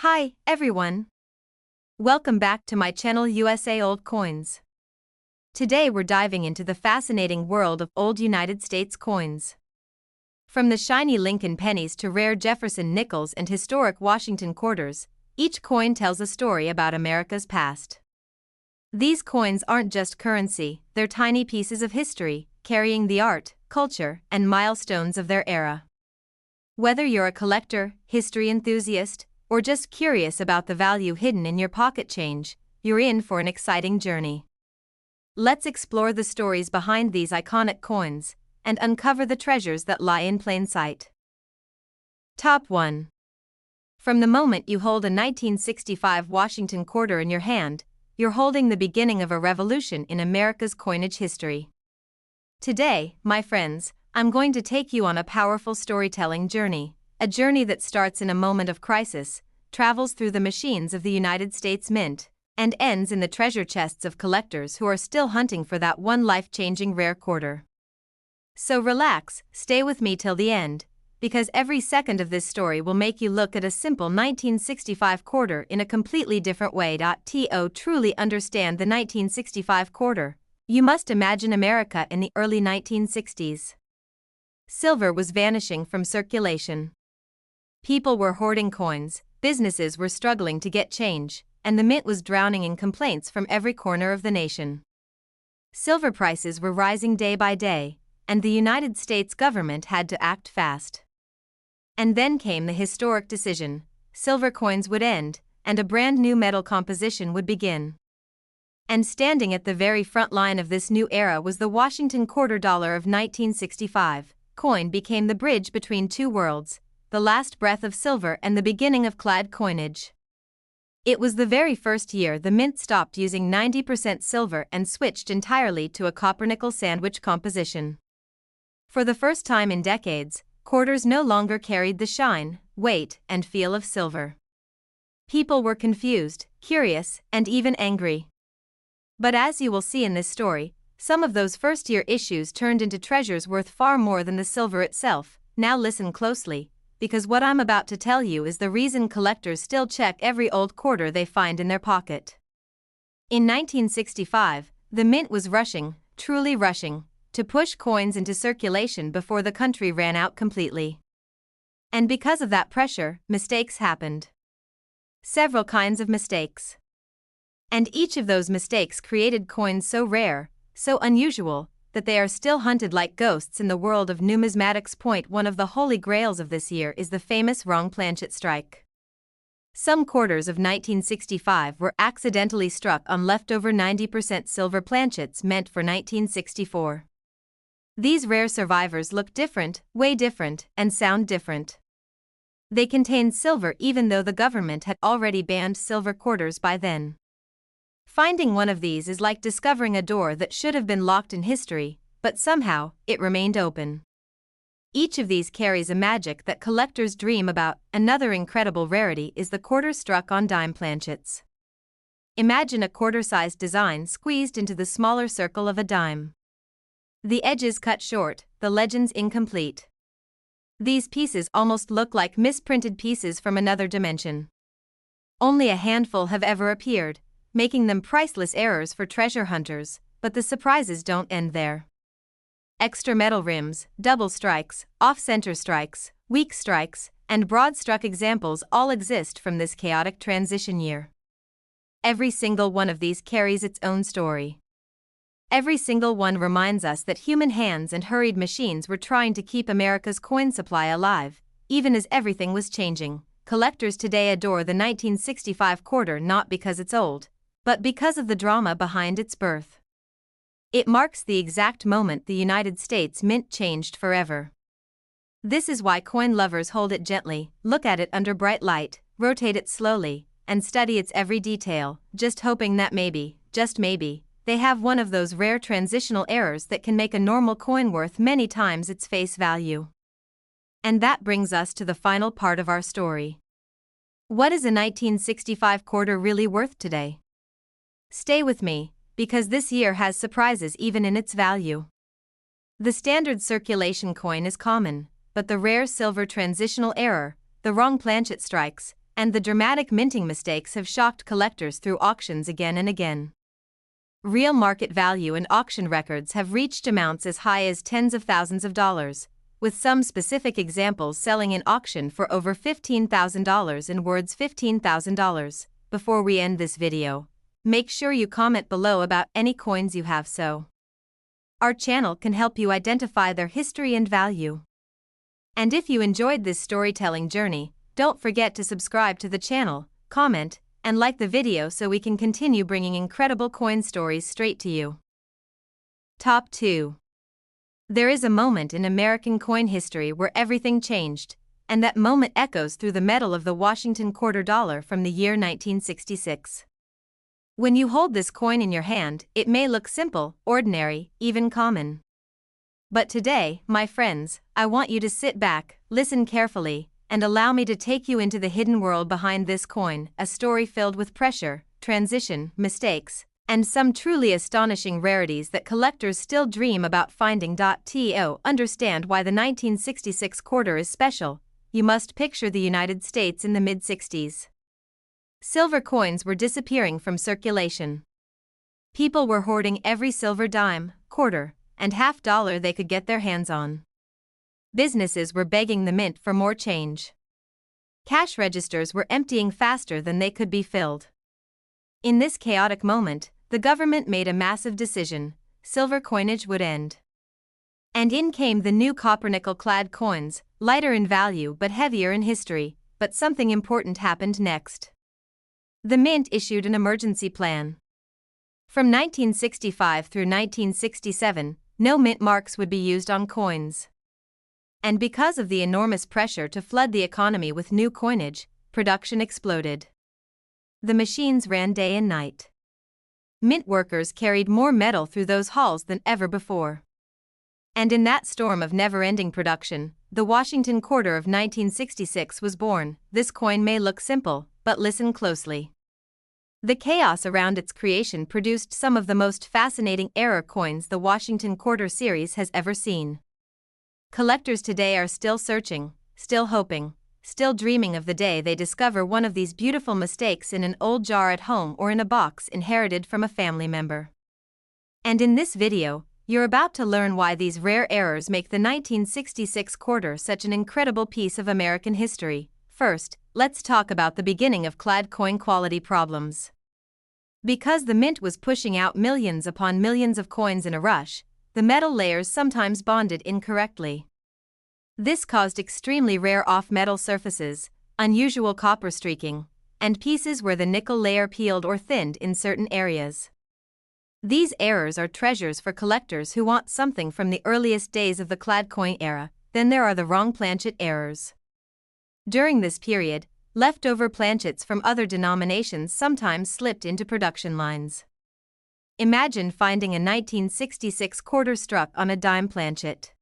Hi, everyone. Welcome back to my channel USA Old Coins. Today we're diving into the fascinating world of old United States coins. From the shiny Lincoln pennies to rare Jefferson nickels and historic Washington quarters, each coin tells a story about America's past. These coins aren't just currency, they're tiny pieces of history, carrying the art, culture, and milestones of their era. Whether you're a collector, history enthusiast, or just curious about the value hidden in your pocket change, you're in for an exciting journey. Let's explore the stories behind these iconic coins and uncover the treasures that lie in plain sight. Top 1. From the moment you hold a 1965 Washington quarter in your hand, you're holding the beginning of a revolution in America's coinage history. Today, my friends, I'm going to take you on a powerful storytelling journey. A journey that starts in a moment of crisis, travels through the machines of the United States Mint, and ends in the treasure chests of collectors who are still hunting for that one life-changing rare quarter. So relax, stay with me till the end, because every second of this story will make you look at a simple 1965 quarter in a completely different way. To truly understand the 1965 quarter, you must imagine America in the early 1960s. Silver was vanishing from circulation. People were hoarding coins, businesses were struggling to get change, and the mint was drowning in complaints from every corner of the nation. Silver prices were rising day by day, and the United States government had to act fast. And then came the historic decision: silver coins would end, and a brand new metal composition would begin. And standing at the very front line of this new era was the Washington quarter dollar of 1965. Coin became the bridge between two worlds, the last breath of silver and the beginning of clad coinage. It was the very first year the mint stopped using 90% silver and switched entirely to a copper-nickel sandwich composition. For the first time in decades, quarters no longer carried the shine, weight, and feel of silver. People were confused, curious, and even angry. But as you will see in this story, some of those first-year issues turned into treasures worth far more than the silver itself. Now listen closely, because what I'm about to tell you is the reason collectors still check every old quarter they find in their pocket. In 1965, the mint was rushing, truly rushing, to push coins into circulation before the country ran out completely. And because of that pressure, mistakes happened. Several kinds of mistakes. And each of those mistakes created coins so rare, so unusual, that they are still hunted like ghosts in the world of numismatics. One of the holy grails of this year is the famous wrong planchet strike. Some quarters of 1965 were accidentally struck on leftover 90% silver planchets meant for 1964. These rare survivors look different, way different, and sound different. They contained silver even though the government had already banned silver quarters by then. Finding one of these is like discovering a door that should have been locked in history, but somehow, it remained open. Each of these carries a magic that collectors dream about. Another incredible rarity is the quarter struck on dime planchets. Imagine a quarter-sized design squeezed into the smaller circle of a dime. The edges cut short, the legends incomplete. These pieces almost look like misprinted pieces from another dimension. Only a handful have ever appeared, making them priceless errors for treasure hunters, but the surprises don't end there. Extra metal rims, double strikes, off-center strikes, weak strikes, and broad-struck examples all exist from this chaotic transition year. Every single one of these carries its own story. Every single one reminds us that human hands and hurried machines were trying to keep America's coin supply alive, even as everything was changing. Collectors today adore the 1965 quarter not because it's old, but because of the drama behind its birth. It marks the exact moment the United States Mint changed forever. This is why coin lovers hold it gently, look at it under bright light, rotate it slowly, and study its every detail, just hoping that maybe, just maybe, they have one of those rare transitional errors that can make a normal coin worth many times its face value. And that brings us to the final part of our story. What is a 1965 quarter really worth today? Stay with me, because this year has surprises even in its value. The standard circulation coin is common, but the rare silver transitional error, the wrong planchet strikes, and the dramatic minting mistakes have shocked collectors through auctions again and again. Real market value and auction records have reached amounts as high as tens of thousands of dollars, with some specific examples selling in auction for over $15,000 and words $15,000. Before we end this video, make sure you comment below about any coins you have so our channel can help you identify their history and value. And if you enjoyed this storytelling journey, don't forget to subscribe to the channel, comment, and like the video so we can continue bringing incredible coin stories straight to you. Top 2. There is a moment in American coin history where everything changed, and that moment echoes through the metal of the Washington quarter dollar from the year 1966. When you hold this coin in your hand, it may look simple, ordinary, even common. But today, my friends, I want you to sit back, listen carefully, and allow me to take you into the hidden world behind this coin, a story filled with pressure, transition, mistakes, and some truly astonishing rarities that collectors still dream about finding. To understand why the 1966 quarter is special, you must picture the United States in the mid-60s. Silver coins were disappearing from circulation. People were hoarding every silver dime, quarter, and half dollar they could get their hands on. Businesses were begging the mint for more change. Cash registers were emptying faster than they could be filled. In this chaotic moment, the government made a massive decision: silver coinage would end. And in came the new copper-nickel-clad coins, lighter in value but heavier in history. But something important happened next. The mint issued an emergency plan. From 1965 through 1967, no mint marks would be used on coins. And because of the enormous pressure to flood the economy with new coinage, production exploded. The machines ran day and night. Mint workers carried more metal through those halls than ever before. And in that storm of never-ending production, the Washington quarter of 1966 was born. This coin may look simple, but listen closely. The chaos around its creation produced some of the most fascinating error coins the Washington quarter series has ever seen. Collectors today are still searching, still hoping, still dreaming of the day they discover one of these beautiful mistakes in an old jar at home or in a box inherited from a family member. And in this video, you're about to learn why these rare errors make the 1966 quarter such an incredible piece of American history. First, let's talk about the beginning of clad coin quality problems. Because the mint was pushing out millions upon millions of coins in a rush, the metal layers sometimes bonded incorrectly. This caused extremely rare off-metal surfaces, unusual copper streaking, and pieces where the nickel layer peeled or thinned in certain areas. These errors are treasures for collectors who want something from the earliest days of the clad coin era. Then there are the wrong planchet errors. During this period, leftover planchets from other denominations sometimes slipped into production lines. Imagine finding a 1966 quarter struck on a dime planchet.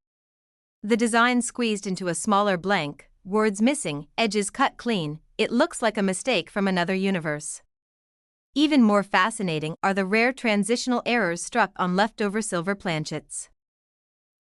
The design squeezed into a smaller blank, words missing, edges cut clean. It looks like a mistake from another universe. Even more fascinating are the rare transitional errors struck on leftover silver planchets.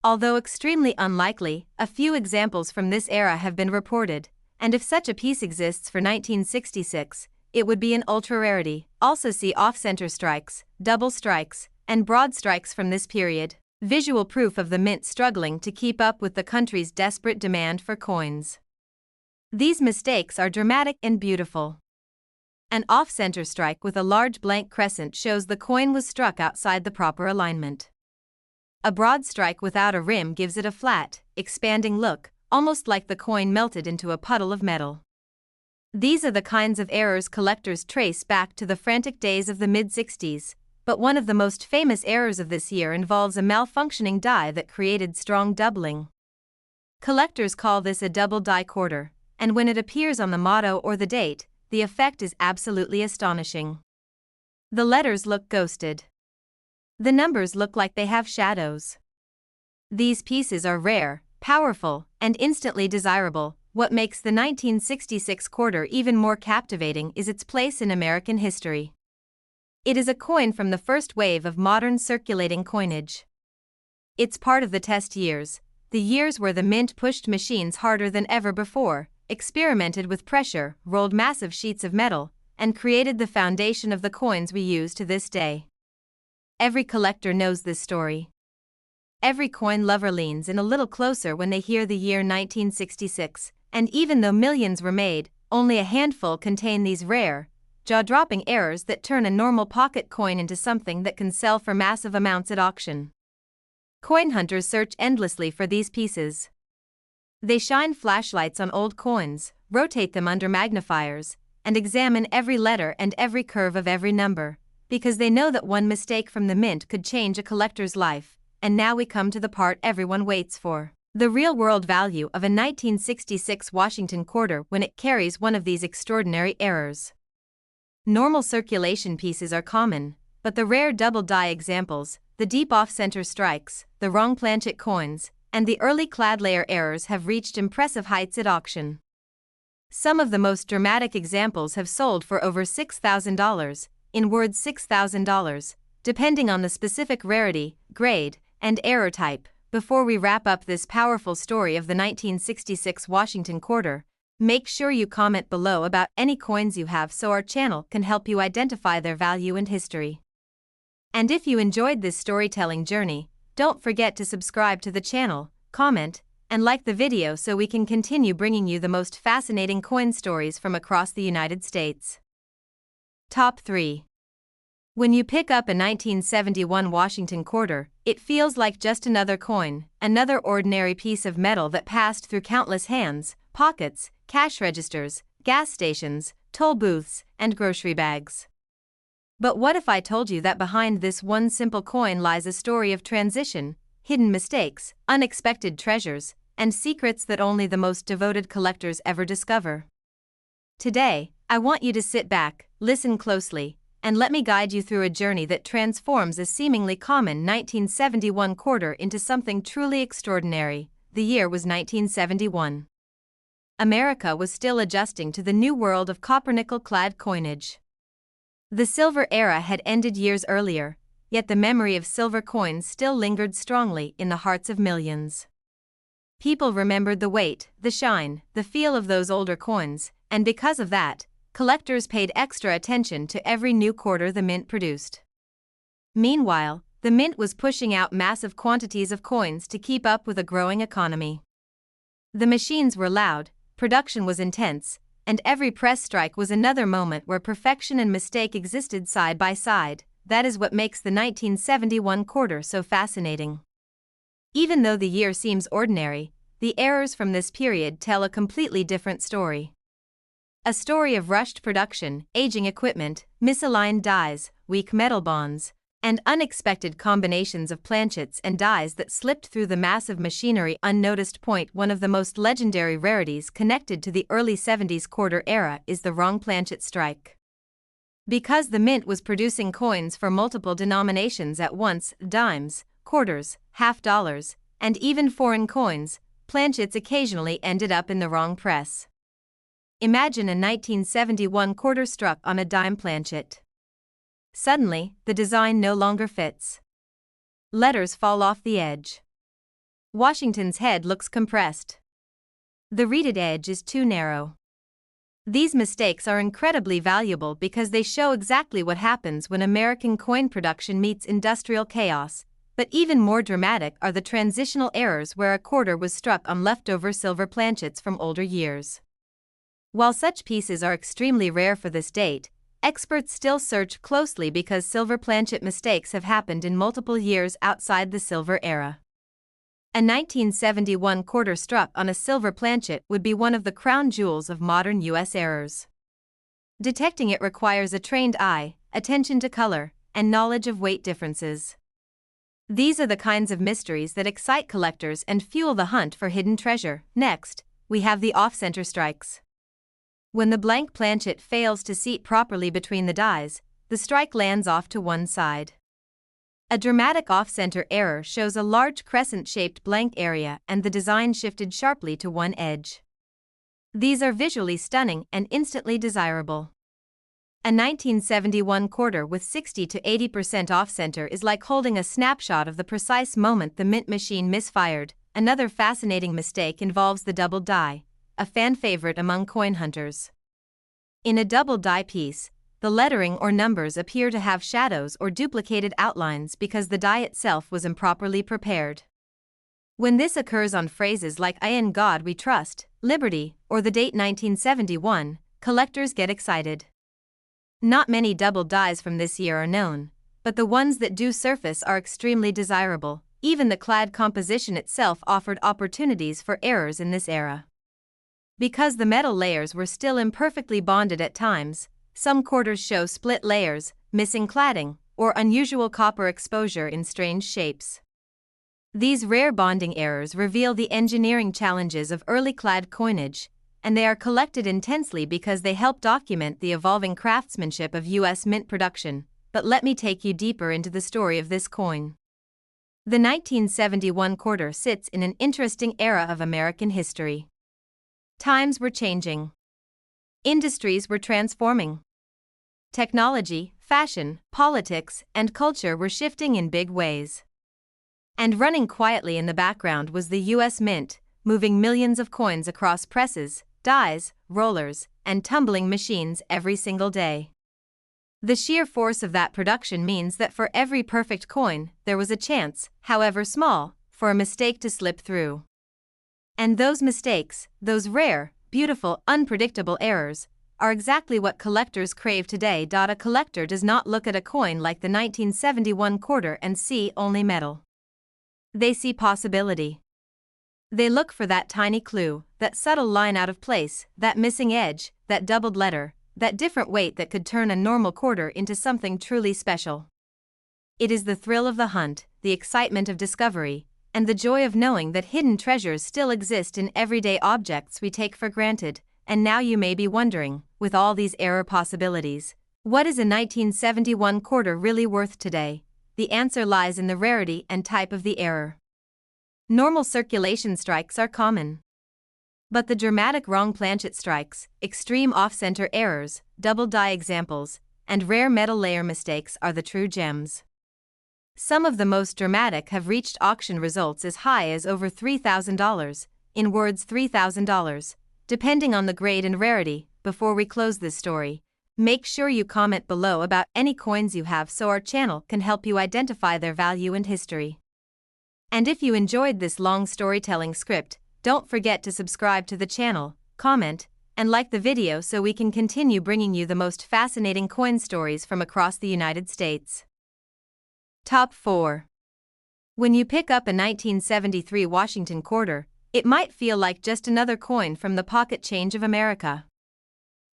Although extremely unlikely, a few examples from this era have been reported, and if such a piece exists for 1966, it would be an ultra-rarity. Also see off-center strikes, double strikes, and broad strikes from this period, visual proof of the mint struggling to keep up with the country's desperate demand for coins. These mistakes are dramatic and beautiful. An off-center strike with a large blank crescent shows the coin was struck outside the proper alignment. A broad strike without a rim gives it a flat, expanding look, almost like the coin melted into a puddle of metal. These are the kinds of errors collectors trace back to the frantic days of the mid-60s, but one of the most famous errors of this year involves a malfunctioning die that created strong doubling. Collectors call this a double die quarter, and when it appears on the motto or the date, the effect is absolutely astonishing. The letters look ghosted. The numbers look like they have shadows. These pieces are rare, powerful, and instantly desirable. What makes the 1966 quarter even more captivating is its place in American history. It is a coin from the first wave of modern circulating coinage. It's part of the test years, the years where the mint pushed machines harder than ever before, experimented with pressure, rolled massive sheets of metal, and created the foundation of the coins we use to this day. Every collector knows this story. Every coin lover leans in a little closer when they hear the year 1966, and even though millions were made, only a handful contain these rare, jaw-dropping errors that turn a normal pocket coin into something that can sell for massive amounts at auction. Coin hunters search endlessly for these pieces. They shine flashlights on old coins, rotate them under magnifiers, and examine every letter and every curve of every number, because they know that one mistake from the mint could change a collector's life. And now we come to the part everyone waits for: the real-world value of a 1966 Washington quarter when it carries one of these extraordinary errors. Normal circulation pieces are common, but the rare double-die examples, the deep off-center strikes, the wrong planchet coins, and the early clad layer errors have reached impressive heights at auction. Some of the most dramatic examples have sold for over $6,000, in words $6,000, depending on the specific rarity, grade, and error type. Before we wrap up this powerful story of the 1966 Washington quarter, make sure you comment below about any coins you have so our channel can help you identify their value and history. And if you enjoyed this storytelling journey, don't forget to subscribe to the channel, comment, and like the video so we can continue bringing you the most fascinating coin stories from across the United States. Top 3. When you pick up a 1971 Washington quarter, it feels like just another coin, another ordinary piece of metal that passed through countless hands, pockets, cash registers, gas stations, toll booths, and grocery bags. But what if I told you that behind this one simple coin lies a story of transition, hidden mistakes, unexpected treasures, and secrets that only the most devoted collectors ever discover? Today, I want you to sit back, listen closely, and let me guide you through a journey that transforms a seemingly common 1971 quarter into something truly extraordinary. The year was 1971. America was still adjusting to the new world of copper-nickel-clad coinage. The silver era had ended years earlier, yet the memory of silver coins still lingered strongly in the hearts of millions. People remembered the weight, the shine, the feel of those older coins, and because of that, collectors paid extra attention to every new quarter the mint produced. Meanwhile, the mint was pushing out massive quantities of coins to keep up with a growing economy. The machines were loud, production was intense, and every press strike was another moment where perfection and mistake existed side by side. That is what makes the 1971 quarter so fascinating. Even though the year seems ordinary, the errors from this period tell a completely different story. A story of rushed production, aging equipment, misaligned dies, weak metal bonds, and unexpected combinations of planchets and dies that slipped through the massive machinery unnoticed. One of the most legendary rarities connected to the early 70s quarter era is the wrong planchet strike. Because the mint was producing coins for multiple denominations at once, dimes, quarters, half dollars, and even foreign coins, planchets occasionally ended up in the wrong press. Imagine a 1971 quarter struck on a dime planchet. Suddenly, the design no longer fits. Letters fall off the edge. Washington's head looks compressed. The reeded edge is too narrow. These mistakes are incredibly valuable because they show exactly what happens when American coin production meets industrial chaos, but even more dramatic are the transitional errors where a quarter was struck on leftover silver planchets from older years. While such pieces are extremely rare for this date, experts still search closely because silver planchet mistakes have happened in multiple years outside the silver era. A 1971 quarter struck on a silver planchet would be one of the crown jewels of modern U.S. errors. Detecting it requires a trained eye, attention to color, and knowledge of weight differences. These are the kinds of mysteries that excite collectors and fuel the hunt for hidden treasure. Next, we have the off-center strikes. When the blank planchet fails to seat properly between the dies, the strike lands off to one side. A dramatic off-center error shows a large crescent-shaped blank area and the design shifted sharply to one edge. These are visually stunning and instantly desirable. A 1971 quarter with 60 to 80% off-center is like holding a snapshot of the precise moment the mint machine misfired. Another fascinating mistake involves the double die. a fan favorite among coin hunters. In a double die piece, the lettering or numbers appear to have shadows or duplicated outlines because the die itself was improperly prepared. When this occurs on phrases like "In God we trust," "Liberty," or the date 1971, collectors get excited. Not many double dies from this year are known, but the ones that do surface are extremely desirable. Even the clad composition itself offered opportunities for errors in this era. Because the metal layers were still imperfectly bonded at times, some quarters show split layers, missing cladding, or unusual copper exposure in strange shapes. These rare bonding errors reveal the engineering challenges of early clad coinage, and they are collected intensely because they help document the evolving craftsmanship of U.S. mint production. But let me take you deeper into the story of this coin. The 1971 quarter sits in an interesting era of American history. Times were changing. Industries were transforming. Technology, fashion, politics, and culture were shifting in big ways. And running quietly in the background was the U.S. Mint, moving millions of coins across presses, dies, rollers, and tumbling machines every single day. The sheer force of that production means that for every perfect coin, there was a chance, however small, for a mistake to slip through. And those mistakes, those rare, beautiful, unpredictable errors, are exactly what collectors crave today. A collector does not look at a coin like the 1971 quarter and see only metal. They see possibility. They look for that tiny clue, that subtle line out of place, that missing edge, that doubled letter, that different weight that could turn a normal quarter into something truly special. It is the thrill of the hunt, the excitement of discovery, and the joy of knowing that hidden treasures still exist in everyday objects we take for granted. And now you may be wondering, with all these error possibilities, what is a 1971 quarter really worth today? The answer lies in the rarity and type of the error. Normal circulation strikes are common. But the dramatic wrong planchet strikes, extreme off-center errors, double die examples, and rare metal layer mistakes are the true gems. Some of the most dramatic have reached auction results as high as over $3,000, in words $3,000, depending on the grade and rarity. Before we close this story, make sure you comment below about any coins you have so our channel can help you identify their value and history. And if you enjoyed this long storytelling script, don't forget to subscribe to the channel, comment, and like the video so we can continue bringing you the most fascinating coin stories from across the United States. Top 4. When you pick up a 1973 Washington quarter, it might feel like just another coin from the pocket change of America.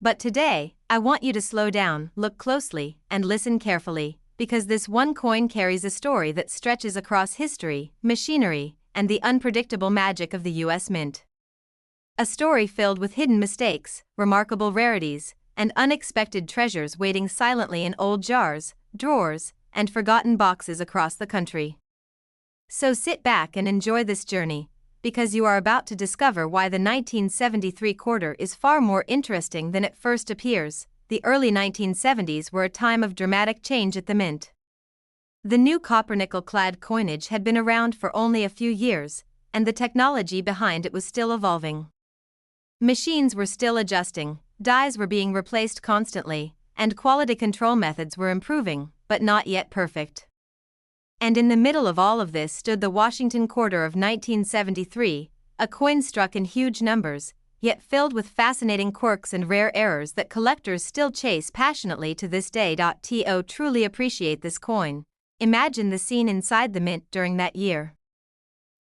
But today, I want you to slow down, look closely, and listen carefully, because this one coin carries a story that stretches across history, machinery, and the unpredictable magic of the U.S. Mint. A story filled with hidden mistakes, remarkable rarities, and unexpected treasures waiting silently in old jars, drawers, and forgotten boxes across the country. So sit back and enjoy this journey, because you are about to discover why the 1973 quarter is far more interesting than it first appears. The early 1970s were a time of dramatic change at the Mint. The new copper-nickel-clad coinage had been around for only a few years, and the technology behind it was still evolving. Machines were still adjusting, dies were being replaced constantly, and quality control methods were improving, but not yet perfect. And in the middle of all of this stood the Washington quarter of 1973, a coin struck in huge numbers, yet filled with fascinating quirks and rare errors that collectors still chase passionately to this day. To truly appreciate this coin, imagine the scene inside the Mint during that year.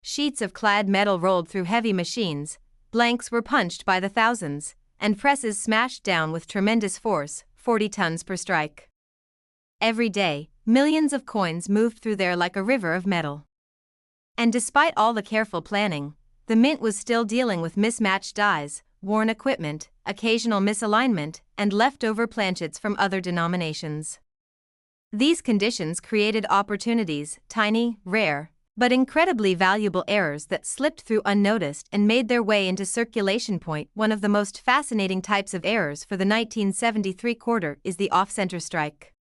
Sheets of clad metal rolled through heavy machines, blanks were punched by the thousands, and presses smashed down with tremendous force, 40 tons per strike. Every day, millions of coins moved through there like a river of metal. And despite all the careful planning, the Mint was still dealing with mismatched dies, worn equipment, occasional misalignment, and leftover planchets from other denominations. These conditions created opportunities, tiny, rare, but incredibly valuable errors that slipped through unnoticed and made their way into circulation. One of the most fascinating types of errors for the 1973 quarter is the off-center strike.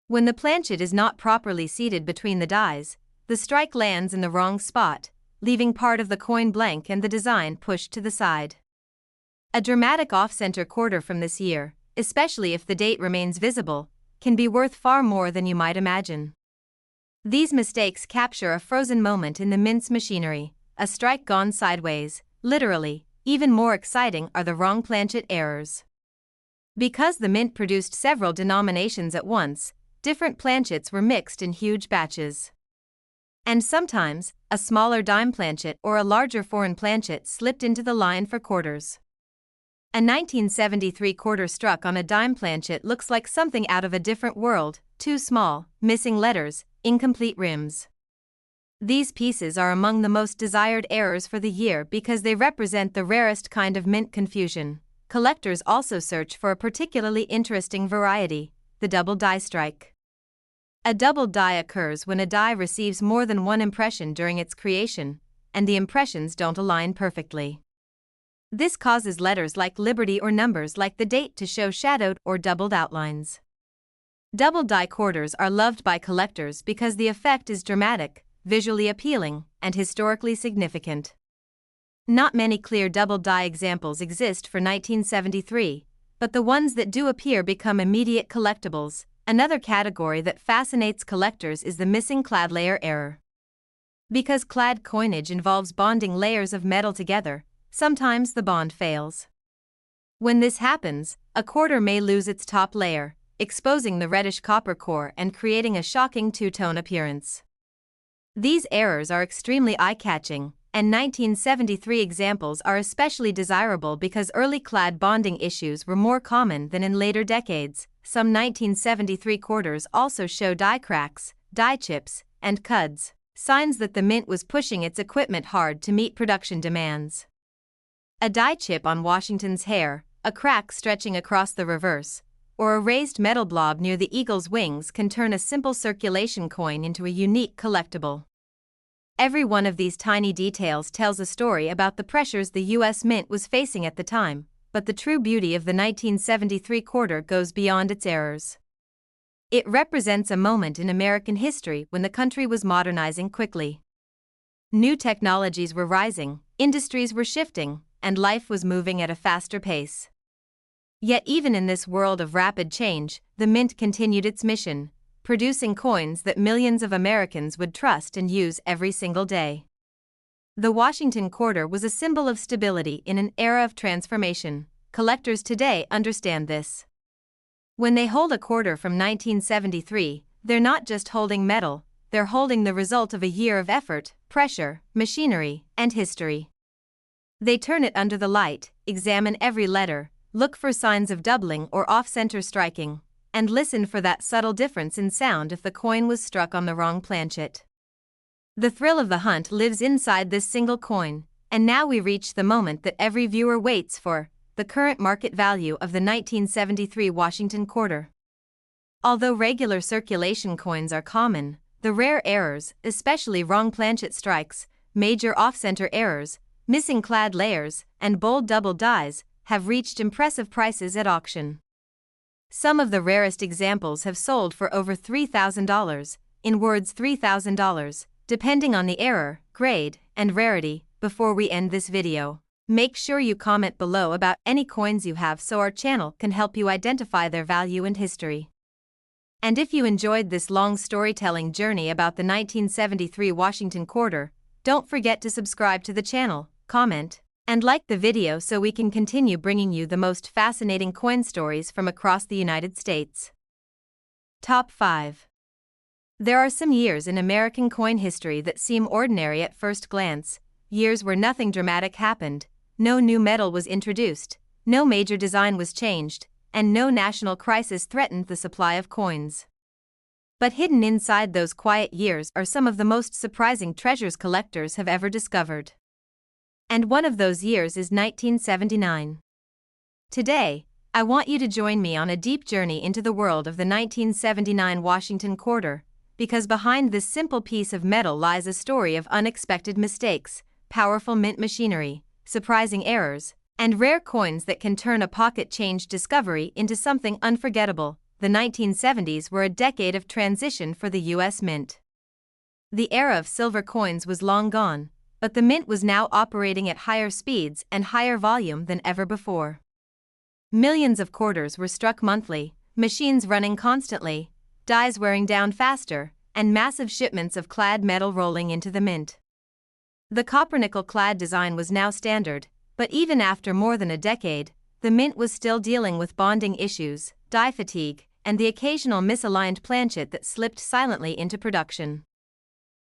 When the planchet is not properly seated between the dies, the strike lands in the wrong spot, leaving part of the coin blank and the design pushed to the side. A dramatic off-center quarter from this year, especially if the date remains visible, can be worth far more than you might imagine. These mistakes capture a frozen moment in the mint's machinery, a strike gone sideways, literally. Even more exciting are the wrong planchet errors. Because the mint produced several denominations at once, different planchets were mixed in huge batches. And sometimes, a smaller dime planchet or a larger foreign planchet slipped into the line for quarters. A 1973 quarter struck on a dime planchet looks like something out of a different world: too small, missing letters, incomplete rims. These pieces are among the most desired errors for the year because they represent the rarest kind of mint confusion. Collectors also search for a particularly interesting variety: the double die strike. A double die occurs when a die receives more than one impression during its creation, and the impressions don't align perfectly. This causes letters like Liberty or numbers like the date to show shadowed or doubled outlines. Double die quarters are loved by collectors because the effect is dramatic, visually appealing, and historically significant. Not many clear double die examples exist for 1973, but the ones that do appear become immediate collectibles. Another category that fascinates collectors is the missing clad layer error. Because clad coinage involves bonding layers of metal together, sometimes the bond fails. When this happens, a quarter may lose its top layer, exposing the reddish copper core and creating a shocking two-tone appearance. These errors are extremely eye-catching, and 1973 examples are especially desirable because early clad bonding issues were more common than in later decades. Some 1973 quarters also show die cracks, die chips, and cuds, signs that the mint was pushing its equipment hard to meet production demands. A die chip on Washington's hair, a crack stretching across the reverse, or a raised metal blob near the eagle's wings can turn a simple circulation coin into a unique collectible. Every one of these tiny details tells a story about the pressures the U.S. Mint was facing at the time, but the true beauty of the 1973 quarter goes beyond its errors. It represents a moment in American history when the country was modernizing quickly. New technologies were rising, industries were shifting, and life was moving at a faster pace. Yet even in this world of rapid change, the Mint continued its mission, producing coins that millions of Americans would trust and use every single day. The Washington quarter was a symbol of stability in an era of transformation. Collectors today understand this. When they hold a quarter from 1973, they're not just holding metal, they're holding the result of a year of effort, pressure, machinery, and history. They turn it under the light, examine every letter, look for signs of doubling or off-center striking, and listen for that subtle difference in sound if the coin was struck on the wrong planchet. The thrill of the hunt lives inside this single coin, and now we reach the moment that every viewer waits for: the current market value of the 1973 Washington quarter. Although regular circulation coins are common, the rare errors, especially wrong planchet strikes, major off-center errors, missing clad layers, and bold double dies, have reached impressive prices at auction. Some of the rarest examples have sold for over $3,000, in words $3,000, depending on the error, grade, and rarity. Before we end this video, make sure you comment below about any coins you have so our channel can help you identify their value and history. And if you enjoyed this long storytelling journey about the 1973 Washington quarter, don't forget to subscribe to the channel, comment, and like the video so we can continue bringing you the most fascinating coin stories from across the United States. Top 5. There are some years in American coin history that seem ordinary at first glance, years where nothing dramatic happened, no new metal was introduced, no major design was changed, and no national crisis threatened the supply of coins. But hidden inside those quiet years are some of the most surprising treasures collectors have ever discovered. And one of those years is 1979. Today, I want you to join me on a deep journey into the world of the 1979 Washington quarter, because behind this simple piece of metal lies a story of unexpected mistakes, powerful mint machinery, surprising errors, and rare coins that can turn a pocket change discovery into something unforgettable. The 1970s were a decade of transition for the U.S. Mint. The era of silver coins was long gone, but the mint was now operating at higher speeds and higher volume than ever before. Millions of quarters were struck monthly, machines running constantly, dies wearing down faster, and massive shipments of clad metal rolling into the mint. The copper-nickel clad design was now standard, but even after more than a decade, the mint was still dealing with bonding issues, die fatigue, and the occasional misaligned planchet that slipped silently into production.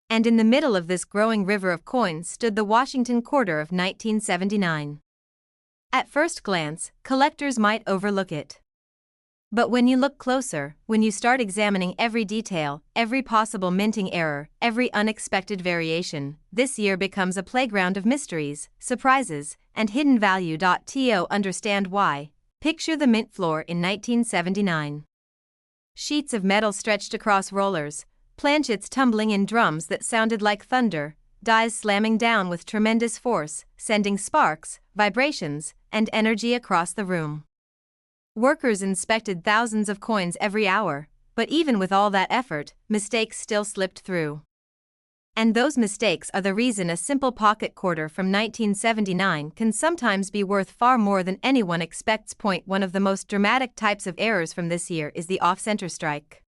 And in the middle of this growing river of coins stood the Washington quarter of 1979. At first glance, collectors might overlook it. But when you look closer, when you start examining every detail, every possible minting error, every unexpected variation, this year becomes a playground of mysteries, surprises, and hidden value. To understand why, picture the mint floor in 1979. Sheets of metal stretched across rollers, planchets tumbling in drums that sounded like thunder, dies slamming down with tremendous force, sending sparks, vibrations, and energy across the room. Workers inspected thousands of coins every hour, but even with all that effort, mistakes still slipped through. And those mistakes are the reason a simple pocket quarter from 1979 can sometimes be worth far more than anyone expects. One of the most dramatic types of errors from this year is the off-center strike.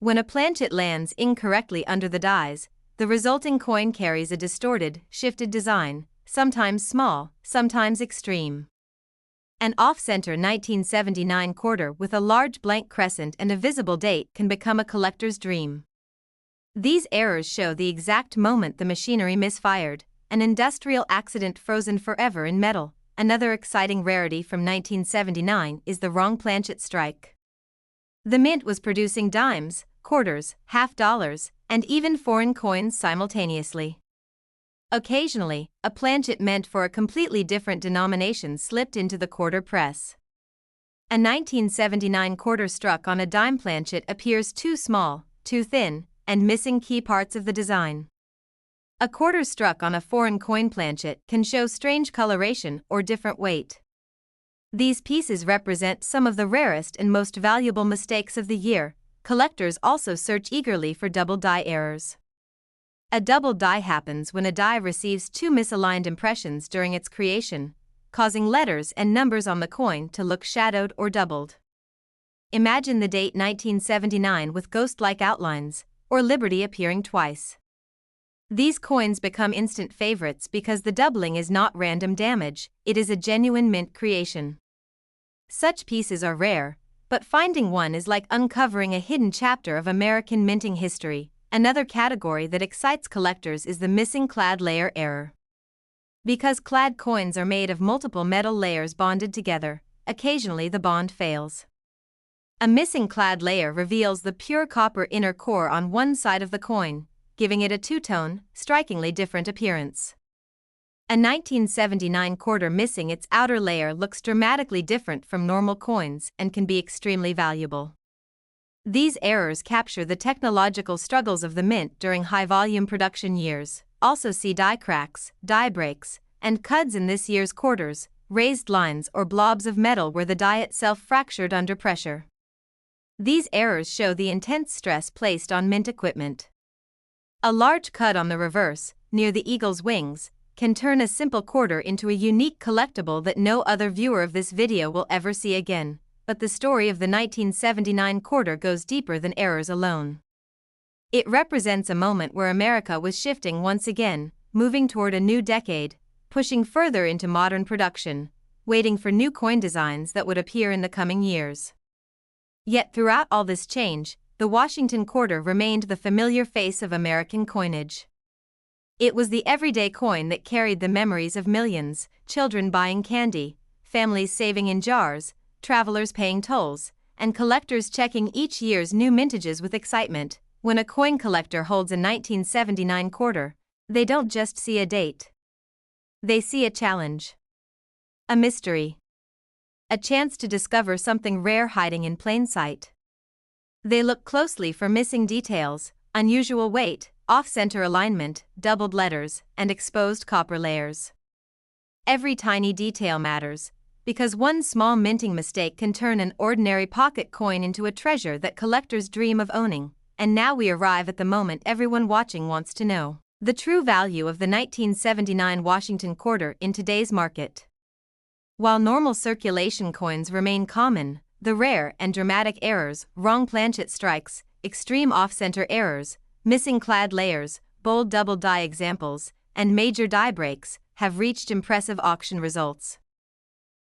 When a planchet lands incorrectly under the dies, the resulting coin carries a distorted, shifted design, sometimes small, sometimes extreme. An off-center 1979 quarter with a large blank crescent and a visible date can become a collector's dream. These errors show the exact moment the machinery misfired, an industrial accident frozen forever in metal. Another exciting rarity from 1979 is the wrong planchet strike. The mint was producing dimes, quarters, half dollars, and even foreign coins simultaneously. Occasionally, a planchet meant for a completely different denomination slipped into the quarter press. A 1979 quarter struck on a dime planchet appears too small, too thin, and missing key parts of the design. A quarter struck on a foreign coin planchet can show strange coloration or different weight. These pieces represent some of the rarest and most valuable mistakes of the year. Collectors also search eagerly for double die errors. A double die happens when a die receives two misaligned impressions during its creation, causing letters and numbers on the coin to look shadowed or doubled. Imagine the date 1979 with ghost-like outlines, or Liberty appearing twice. These coins become instant favorites because the doubling is not random damage, it is a genuine mint creation. Such pieces are rare, but finding one is like uncovering a hidden chapter of American minting history. Another category that excites collectors is the missing clad layer error. Because clad coins are made of multiple metal layers bonded together, occasionally the bond fails. A missing clad layer reveals the pure copper inner core on one side of the coin, giving it a two-tone, strikingly different appearance. A 1979 quarter missing its outer layer looks dramatically different from normal coins and can be extremely valuable. These errors capture the technological struggles of the mint during high-volume production years. Also see die cracks, die breaks, and cuds in this year's quarters, raised lines or blobs of metal where the die itself fractured under pressure. These errors show the intense stress placed on mint equipment. A large cud on the reverse, near the eagle's wings, can turn a simple quarter into a unique collectible that no other viewer of this video will ever see again. But the story of the 1979 quarter goes deeper than errors alone. It represents a moment where America was shifting once again, moving toward a new decade, pushing further into modern production, waiting for new coin designs that would appear in the coming years. Yet throughout all this change, the Washington quarter remained the familiar face of American coinage. It was the everyday coin that carried the memories of millions, children buying candy, families saving in jars, travelers paying tolls, and collectors checking each year's new mintages with excitement. When a coin collector holds a 1979 quarter, they don't just see a date. They see a challenge. A mystery. A chance to discover something rare hiding in plain sight. They look closely for missing details, unusual weight, off-center alignment, doubled letters, and exposed copper layers. Every tiny detail matters, because one small minting mistake can turn an ordinary pocket coin into a treasure that collectors dream of owning. And now we arrive at the moment everyone watching wants to know. The true value of the 1979 Washington quarter in today's market. While normal circulation coins remain common, the rare and dramatic errors, wrong planchet strikes, extreme off-center errors, missing clad layers, bold double die examples, and major die breaks have reached impressive auction results.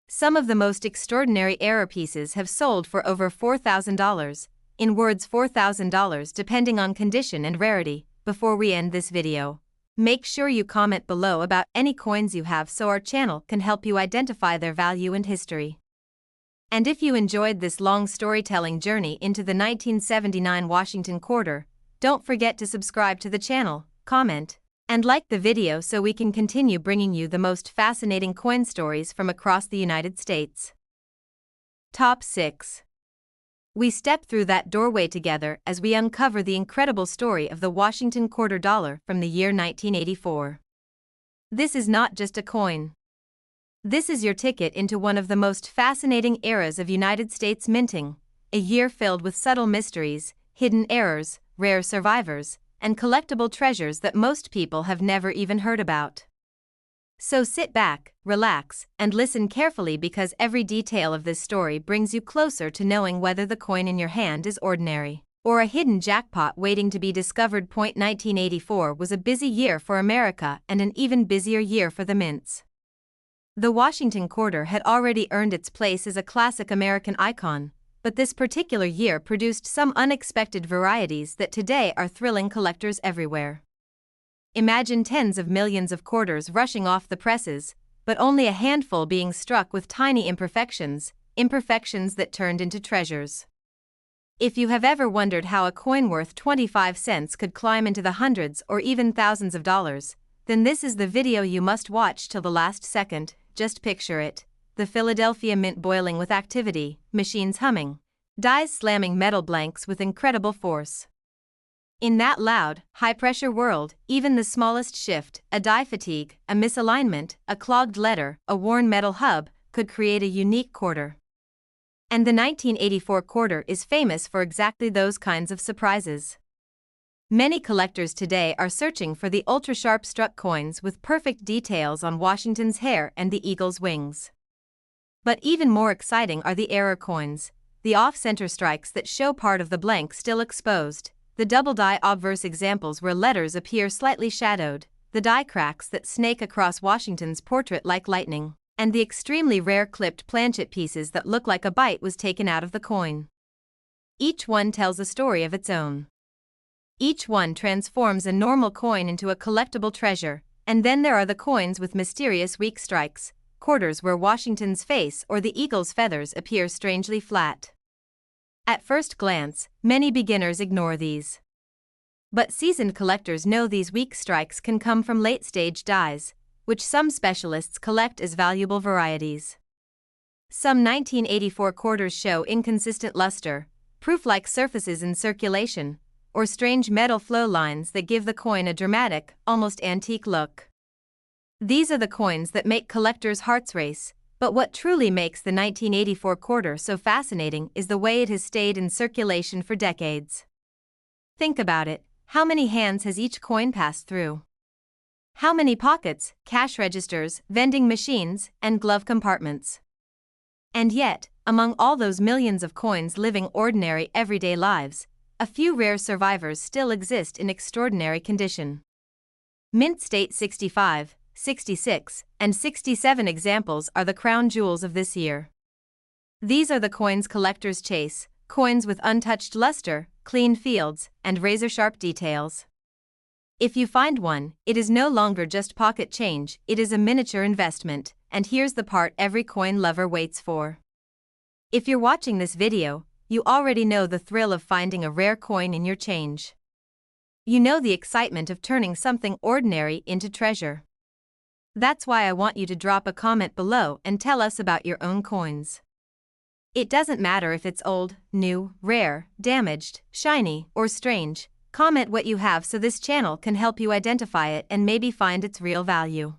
Some of the most extraordinary error pieces have sold for over $4,000, in words $4,000 depending on condition and rarity. Before we end this video, make sure you comment below about any coins you have so our channel can help you identify their value and history. And if you enjoyed this long storytelling journey into the 1979 Washington quarter, don't forget to subscribe to the channel, comment, and like the video so we can continue bringing you the most fascinating coin stories from across the United States. Top 6. We step through that doorway together as we uncover the incredible story of the Washington quarter dollar from the year 1984. This is not just a coin. This is your ticket into one of the most fascinating eras of United States minting, a year filled with subtle mysteries, hidden errors, rare survivors, and collectible treasures that most people have never even heard about. So sit back, relax, and listen carefully because every detail of this story brings you closer to knowing whether the coin in your hand is ordinary or a hidden jackpot waiting to be discovered. 1984 was a busy year for America and an even busier year for the mints. The Washington quarter had already earned its place as a classic American icon, but this particular year produced some unexpected varieties that today are thrilling collectors everywhere. Imagine tens of millions of quarters rushing off the presses, but only a handful being struck with tiny imperfections that turned into treasures. If you have ever wondered how a coin worth 25 cents could climb into the hundreds or even thousands of dollars, then this is the video you must watch till the last second. Just picture it. The Philadelphia Mint boiling with activity, machines humming, dies slamming metal blanks with incredible force. In that loud, high-pressure world, even the smallest shift, a die fatigue, a misalignment, a clogged letter, a worn metal hub, could create a unique quarter. And the 1984 quarter is famous for exactly those kinds of surprises. Many collectors today are searching for the ultra-sharp struck coins with perfect details on Washington's hair and the eagle's wings. But even more exciting are the error coins, the off-center strikes that show part of the blank still exposed, the double die obverse examples where letters appear slightly shadowed, the die cracks that snake across Washington's portrait like lightning, and the extremely rare clipped planchet pieces that look like a bite was taken out of the coin. Each one tells a story of its own. Each one transforms a normal coin into a collectible treasure, and then there are the coins with mysterious weak strikes, quarters where Washington's face or the eagle's feathers appear strangely flat. At first glance, many beginners ignore these. But seasoned collectors know these weak strikes can come from late-stage dies, which some specialists collect as valuable varieties. Some 1984 quarters show inconsistent luster, proof-like surfaces in circulation, or strange metal flow lines that give the coin a dramatic, almost antique look. These are the coins that make collectors' hearts race, but what truly makes the 1984 quarter so fascinating is the way it has stayed in circulation for decades. Think about it, how many hands has each coin passed through? How many pockets, cash registers, vending machines, and glove compartments? And yet, among all those millions of coins living ordinary everyday lives, a few rare survivors still exist in extraordinary condition. Mint State 65, 66, and 67 examples are the crown jewels of this year. These are the coins collectors chase, coins with untouched luster, clean fields, and razor-sharp details. If you find one, it is no longer just pocket change, it is a miniature investment, and here's the part every coin lover waits for. If you're watching this video, you already know the thrill of finding a rare coin in your change. You know the excitement of turning something ordinary into treasure. That's why I want you to drop a comment below and tell us about your own coins. It doesn't matter if it's old, new, rare, damaged, shiny, or strange. Comment what you have so this channel can help you identify it and maybe find its real value.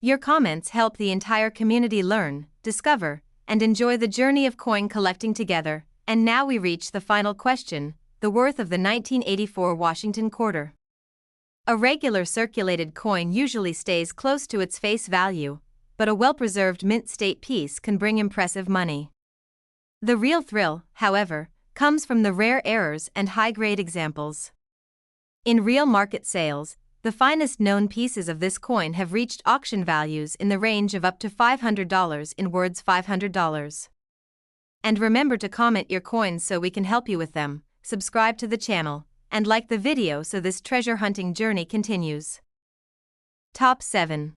Your comments help the entire community learn, discover, and enjoy the journey of coin collecting together. And now we reach the final question, the worth of the 1984 Washington quarter. A regular circulated coin usually stays close to its face value, but a well-preserved mint state piece can bring impressive money. The real thrill, however, comes from the rare errors and high-grade examples. In real market sales, the finest known pieces of this coin have reached auction values in the range of up to $500 in words $500. And remember to comment your coins so we can help you with them, subscribe to the channel, and like the video so this treasure hunting journey continues. Top 7.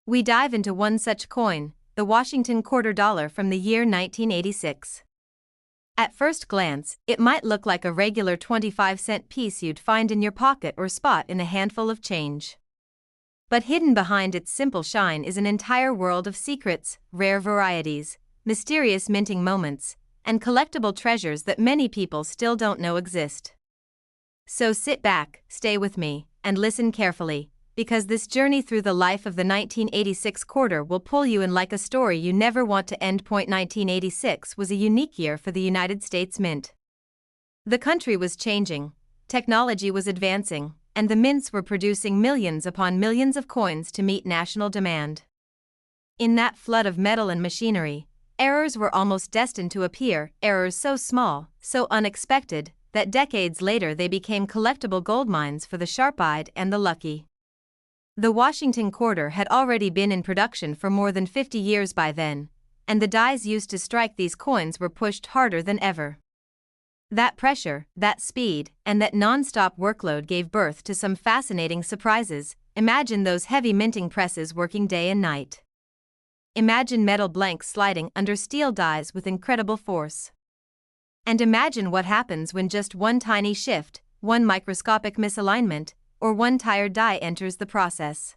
We dive into one such coin, the Washington quarter dollar from the year 1986. At first glance, it might look like a regular 25-cent piece you'd find in your pocket or spot in a handful of change. But hidden behind its simple shine is an entire world of secrets, rare varieties, mysterious minting moments, and collectible treasures that many people still don't know exist. So sit back, stay with me, and listen carefully, because this journey through the life of the 1986 quarter will pull you in like a story you never want to end. 1986 was a unique year for the United States Mint. The country was changing, technology was advancing, and the mints were producing millions upon millions of coins to meet national demand. In that flood of metal and machinery, errors were almost destined to appear, errors so small, so unexpected, that decades later they became collectible goldmines for the sharp-eyed and the lucky. The Washington quarter had already been in production for more than 50 years by then, and the dies used to strike these coins were pushed harder than ever. That pressure, that speed, and that non-stop workload gave birth to some fascinating surprises. Imagine those heavy minting presses working day and night. Imagine metal blanks sliding under steel dies with incredible force. And imagine what happens when just one tiny shift, one microscopic misalignment, or one tired die enters the process.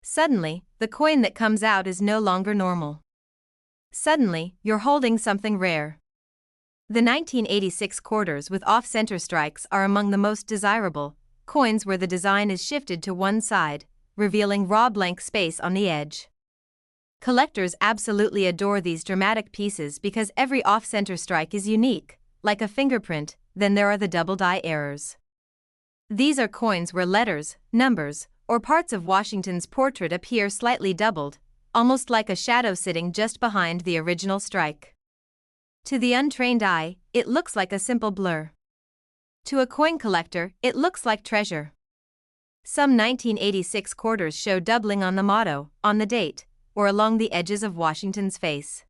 Suddenly, the coin that comes out is no longer normal. Suddenly, you're holding something rare. The 1986 quarters with off-center strikes are among the most desirable coins where the design is shifted to one side, revealing raw blank space on the edge. Collectors absolutely adore these dramatic pieces because every off-center strike is unique, like a fingerprint. Then there are the double die errors. These are coins where letters, numbers, or parts of Washington's portrait appear slightly doubled, almost like a shadow sitting just behind the original strike. To the untrained eye, it looks like a simple blur. To a coin collector, it looks like treasure. Some 1986 quarters show doubling on the motto, on the date, or along the edges of Washington's face.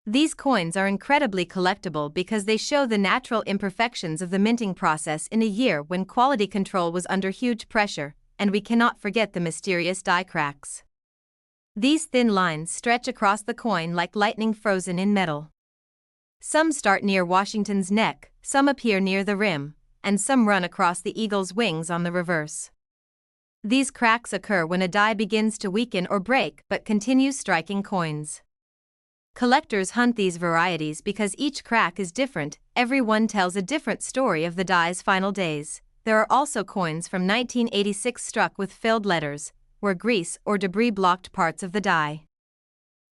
These coins are incredibly collectible because they show the natural imperfections of the minting process in a year when quality control was under huge pressure, and we cannot forget the mysterious die cracks. These thin lines stretch across the coin like lightning frozen in metal. Some start near Washington's neck, some appear near the rim, and some run across the eagle's wings on the reverse. These cracks occur when a die begins to weaken or break but continues striking coins. Collectors hunt these varieties because each crack is different, every one tells a different story of the die's final days. There are also coins from 1986 struck with filled letters, where grease or debris blocked parts of the die.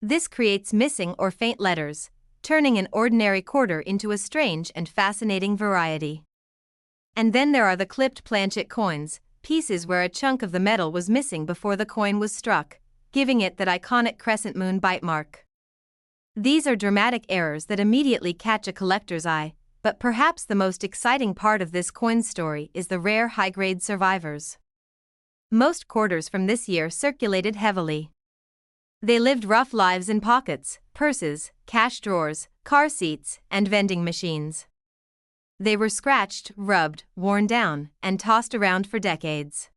This creates missing or faint letters, turning an ordinary quarter into a strange and fascinating variety. And then there are the clipped planchet coins, pieces where a chunk of the metal was missing before the coin was struck, giving it that iconic crescent moon bite mark. These are dramatic errors that immediately catch a collector's eye, but perhaps the most exciting part of this coin story is the rare high-grade survivors. Most quarters from this year circulated heavily. They lived rough lives in pockets, purses, cash drawers, car seats, and vending machines. They were scratched, rubbed, worn down, and tossed around for decades.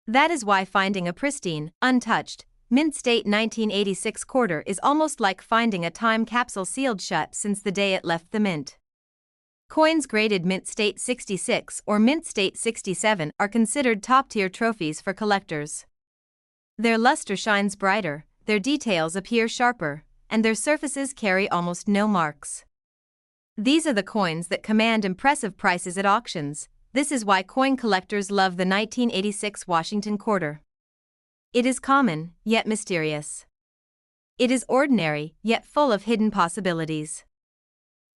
That is why finding a pristine, untouched, mint state 1986 quarter is almost like finding a time capsule sealed shut since the day it left the mint. Coins graded mint state 66 or mint state 67 are considered top-tier trophies for collectors. Their luster shines brighter, their details appear sharper, and their surfaces carry almost no marks. These are the coins that command impressive prices at auctions. This is why coin collectors love the 1986 Washington quarter. It is common, yet mysterious. It is ordinary, yet full of hidden possibilities.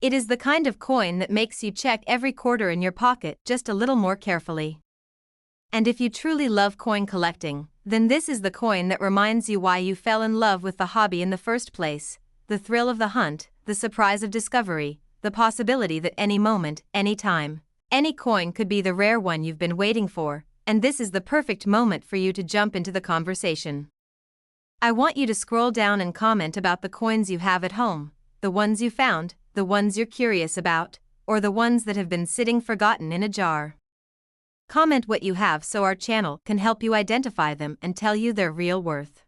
It is the kind of coin that makes you check every quarter in your pocket just a little more carefully. And if you truly love coin collecting, then this is the coin that reminds you why you fell in love with the hobby in the first place: the thrill of the hunt, the surprise of discovery, the possibility that any moment, any time, any coin could be the rare one you've been waiting for, and this is the perfect moment for you to jump into the conversation. I want you to scroll down and comment about the coins you have at home, the ones you found, the ones you're curious about, or the ones that have been sitting forgotten in a jar. Comment what you have so our channel can help you identify them and tell you their real worth.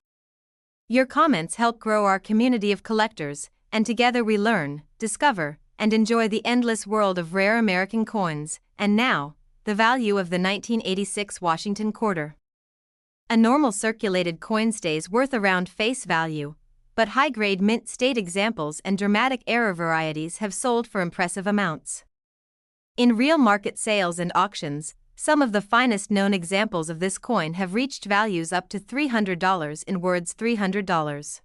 Your comments help grow our community of collectors, and together we learn, discover, and enjoy the endless world of rare American coins. And now, the value of the 1986 Washington quarter. A normal circulated coin stays worth around face value, but high-grade mint state examples and dramatic error varieties have sold for impressive amounts. In real market sales and auctions, some of the finest known examples of this coin have reached values up to $300, in words $300.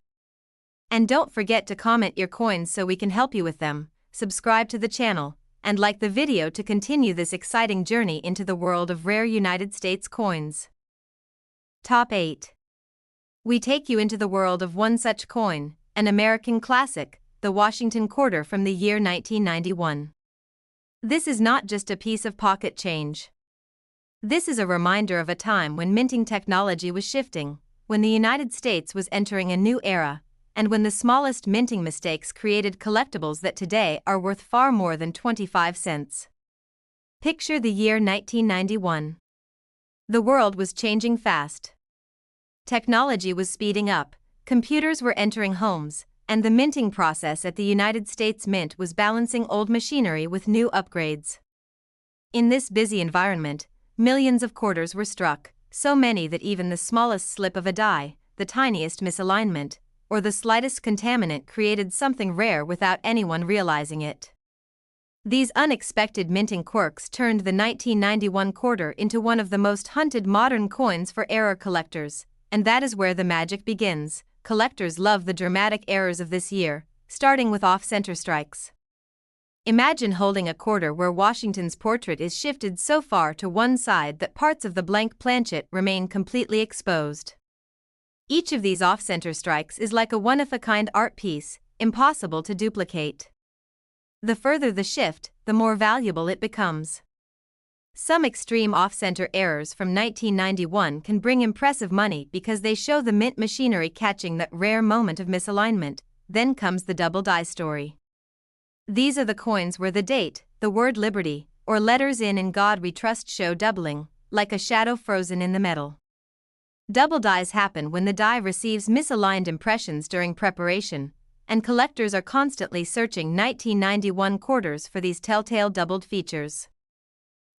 And don't forget to comment your coins so we can help you with them, subscribe to the channel, and like the video to continue this exciting journey into the world of rare United States coins. Top 8. We take you into the world of one such coin, an American classic, the Washington quarter from the year 1991. This is not just a piece of pocket change. This is a reminder of a time when minting technology was shifting, when the United States was entering a new era, and when the smallest minting mistakes created collectibles that today are worth far more than 25 cents. Picture the year 1991. The world was changing fast. Technology was speeding up, computers were entering homes, and the minting process at the United States Mint was balancing old machinery with new upgrades. In this busy environment, millions of quarters were struck, so many that even the smallest slip of a die, the tiniest misalignment, or the slightest contaminant created something rare without anyone realizing it. These unexpected minting quirks turned the 1991 quarter into one of the most hunted modern coins for error collectors, and that is where the magic begins. Collectors love the dramatic errors of this year, starting with off-center strikes. Imagine holding a quarter where Washington's portrait is shifted so far to one side that parts of the blank planchet remain completely exposed. Each of these off-center strikes is like a one-of-a-kind art piece, impossible to duplicate. The further the shift, the more valuable it becomes. Some extreme off-center errors from 1991 can bring impressive money because they show the mint machinery catching that rare moment of misalignment. Then comes the double die story. These are the coins where the date, the word liberty, or letters in God we trust show doubling, like a shadow frozen in the metal. Double dies happen when the die receives misaligned impressions during preparation, and collectors are constantly searching 1991 quarters for these telltale doubled features.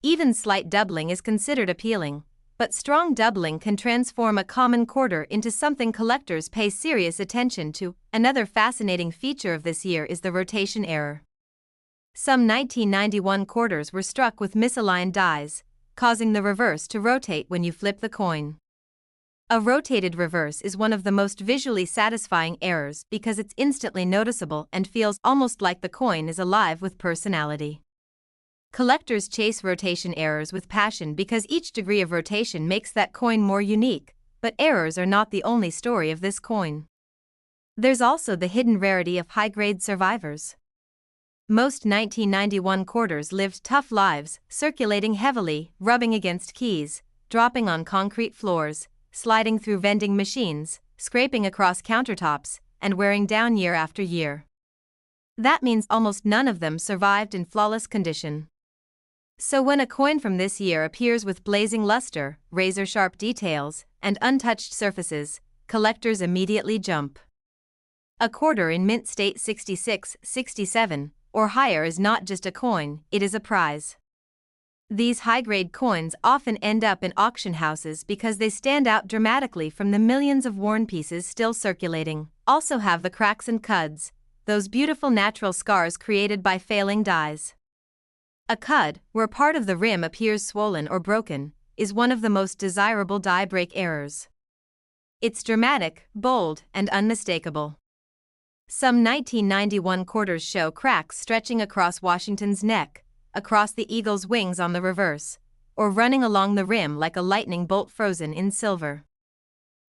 Even slight doubling is considered appealing, but strong doubling can transform a common quarter into something collectors pay serious attention to. Another fascinating feature of this year is the rotation error. Some 1991 quarters were struck with misaligned dies, causing the reverse to rotate when you flip the coin. A rotated reverse is one of the most visually satisfying errors because it's instantly noticeable and feels almost like the coin is alive with personality. Collectors chase rotation errors with passion because each degree of rotation makes that coin more unique, but errors are not the only story of this coin. There's also the hidden rarity of high-grade survivors. Most 1991 quarters lived tough lives, circulating heavily, rubbing against keys, dropping on concrete floors, sliding through vending machines, scraping across countertops, and wearing down year after year. That means almost none of them survived in flawless condition. So when a coin from this year appears with blazing luster, razor-sharp details, and untouched surfaces, collectors immediately jump. A quarter in mint state 66, 67, or higher is not just a coin, it is a prize. These high-grade coins often end up in auction houses because they stand out dramatically from the millions of worn pieces still circulating. Also have the cracks and cuds, those beautiful natural scars created by failing dies. A cud, where part of the rim appears swollen or broken, is one of the most desirable die break errors. It's dramatic, bold, and unmistakable. Some 1991 quarters show cracks stretching across Washington's neck, across the eagle's wings on the reverse, or running along the rim like a lightning bolt frozen in silver.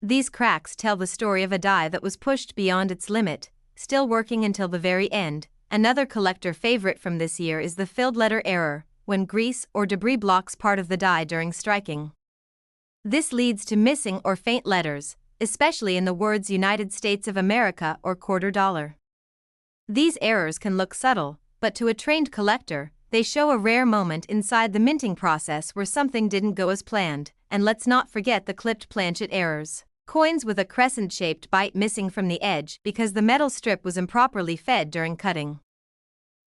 These cracks tell the story of a die that was pushed beyond its limit, still working until the very end. Another collector favorite from this year is the filled letter error, when grease or debris blocks part of the die during striking. This leads to missing or faint letters, especially in the words United States of America or quarter dollar. These errors can look subtle, but to a trained collector, they show a rare moment inside the minting process where something didn't go as planned. And let's not forget the clipped planchet errors. Coins with a crescent-shaped bite missing from the edge because the metal strip was improperly fed during cutting.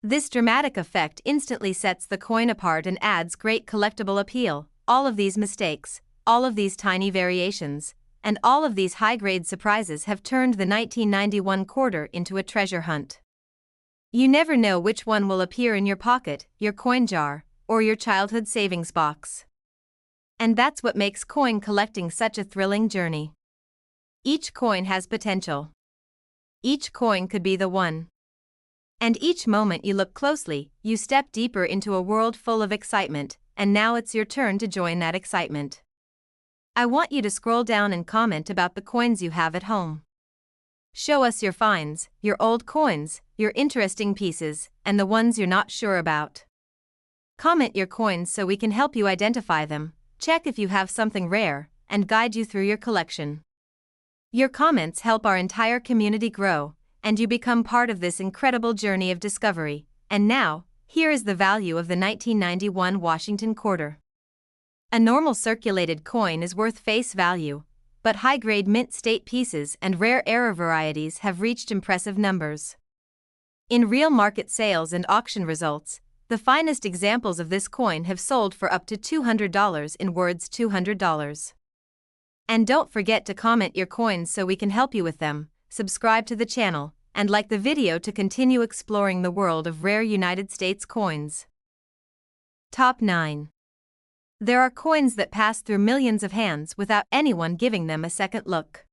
This dramatic effect instantly sets the coin apart and adds great collectible appeal. All of these mistakes, all of these tiny variations, and all of these high-grade surprises have turned the 1991 quarter into a treasure hunt. You never know which one will appear in your pocket, your coin jar, or your childhood savings box. And that's what makes coin collecting such a thrilling journey. Each coin has potential. Each coin could be the one. And each moment you look closely, you step deeper into a world full of excitement, and now it's your turn to join that excitement. I want you to scroll down and comment about the coins you have at home. Show us your finds, your old coins, your interesting pieces, and the ones you're not sure about. Comment your coins so we can help you identify them, check if you have something rare, and guide you through your collection. Your comments help our entire community grow, and you become part of this incredible journey of discovery. And now, here is the value of the 1991 Washington quarter. A normal circulated coin is worth face value, but high-grade mint state pieces and rare error varieties have reached impressive numbers. In real market sales and auction results, the finest examples of this coin have sold for up to $200 in words $200. And don't forget to comment your coins so we can help you with them, subscribe to the channel, and like the video to continue exploring the world of rare United States coins. Top 9. There are coins that pass through millions of hands without anyone giving them a second look.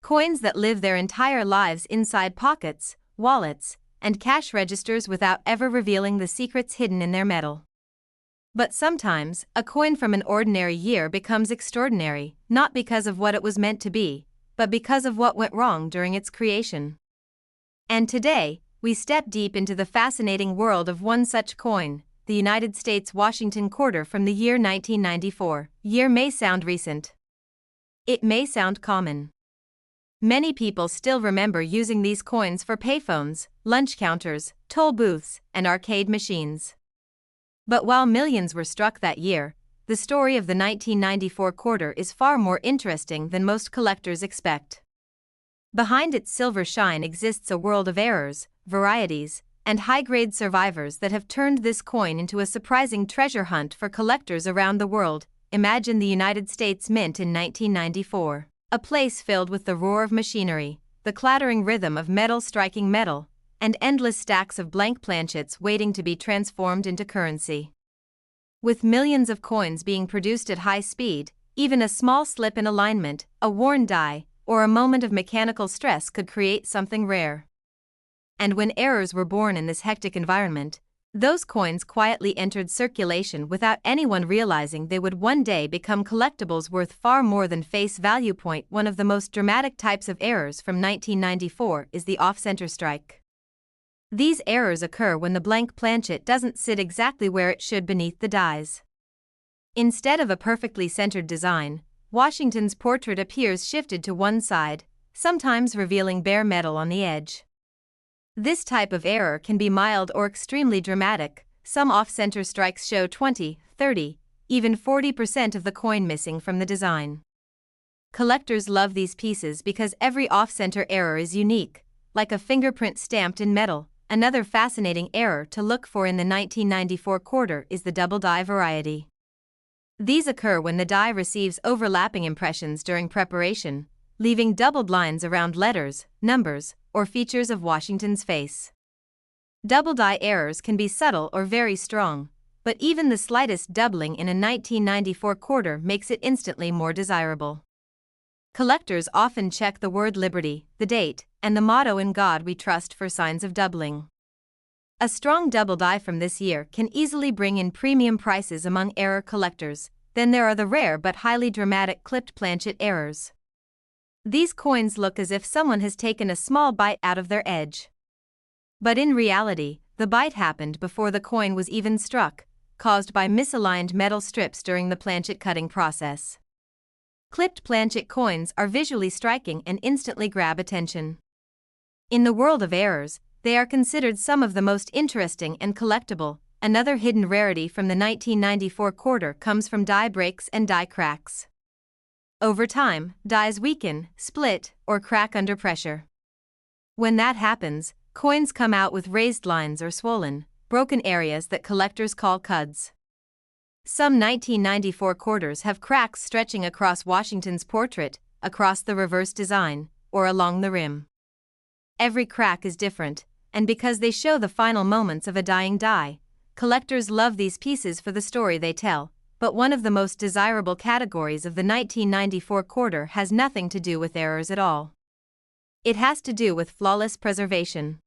Coins that live their entire lives inside pockets, wallets, and cash registers without ever revealing the secrets hidden in their metal. But sometimes, a coin from an ordinary year becomes extraordinary, not because of what it was meant to be, but because of what went wrong during its creation. And today, we step deep into the fascinating world of one such coin, the United States Washington quarter from the year 1994. Year may sound recent. It may sound common. Many people still remember using these coins for payphones, lunch counters, toll booths, and arcade machines. But while millions were struck that year, the story of the 1994 quarter is far more interesting than most collectors expect. Behind its silver shine exists a world of errors, varieties, and high-grade survivors that have turned this coin into a surprising treasure hunt for collectors around the world. Imagine the United States Mint in 1994, a place filled with the roar of machinery, the clattering rhythm of metal striking metal, and endless stacks of blank planchets waiting to be transformed into currency. With millions of coins being produced at high speed, even a small slip in alignment, a worn die, or a moment of mechanical stress could create something rare. And when errors were born in this hectic environment, those coins quietly entered circulation without anyone realizing they would one day become collectibles worth far more than face value. One of the most dramatic types of errors from 1994 is the off-center strike. These errors occur when the blank planchet doesn't sit exactly where it should beneath the dies. Instead of a perfectly centered design, Washington's portrait appears shifted to one side, sometimes revealing bare metal on the edge. This type of error can be mild or extremely dramatic. Some off-center strikes show 20, 30, even 40% of the coin missing from the design. Collectors love these pieces because every off-center error is unique, like a fingerprint stamped in metal. Another fascinating error to look for in the 1994 quarter is the double die variety. These occur when the die receives overlapping impressions during preparation, leaving doubled lines around letters, numbers, or features of Washington's face. Double die errors can be subtle or very strong, but even the slightest doubling in a 1994 quarter makes it instantly more desirable. Collectors often check the word Liberty, the date, and the motto "In God We Trust" for signs of doubling. A strong double die from this year can easily bring in premium prices among error collectors. Then there are the rare but highly dramatic clipped planchet errors. These coins look as if someone has taken a small bite out of their edge. But in reality, the bite happened before the coin was even struck, caused by misaligned metal strips during the planchet cutting process. Clipped planchet coins are visually striking and instantly grab attention. In the world of errors, they are considered some of the most interesting and collectible. Another hidden rarity from the 1994 quarter comes from die breaks and die cracks. Over time, dies weaken, split, or crack under pressure. When that happens, coins come out with raised lines or swollen, broken areas that collectors call cuds. Some 1994 quarters have cracks stretching across Washington's portrait, across the reverse design, or along the rim. Every crack is different, and because they show the final moments of a dying die, collectors love these pieces for the story they tell. But one of the most desirable categories of the 1994 quarter has nothing to do with errors at all. It has to do with flawless preservation.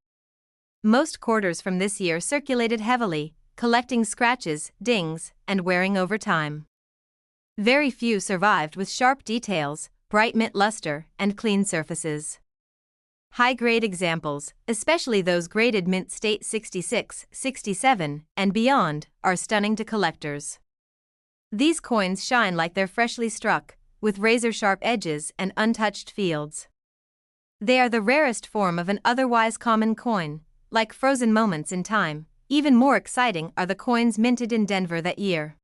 Most quarters from this year circulated heavily, collecting scratches, dings, and wearing over time. Very few survived with sharp details, bright mint luster, and clean surfaces. High-grade examples, especially those graded mint state 66, 67, and beyond, are stunning to collectors. These coins shine like they're freshly struck, with razor-sharp edges and untouched fields. They are the rarest form of an otherwise common coin. Like frozen moments in time, even more exciting are the coins minted in Denver that year.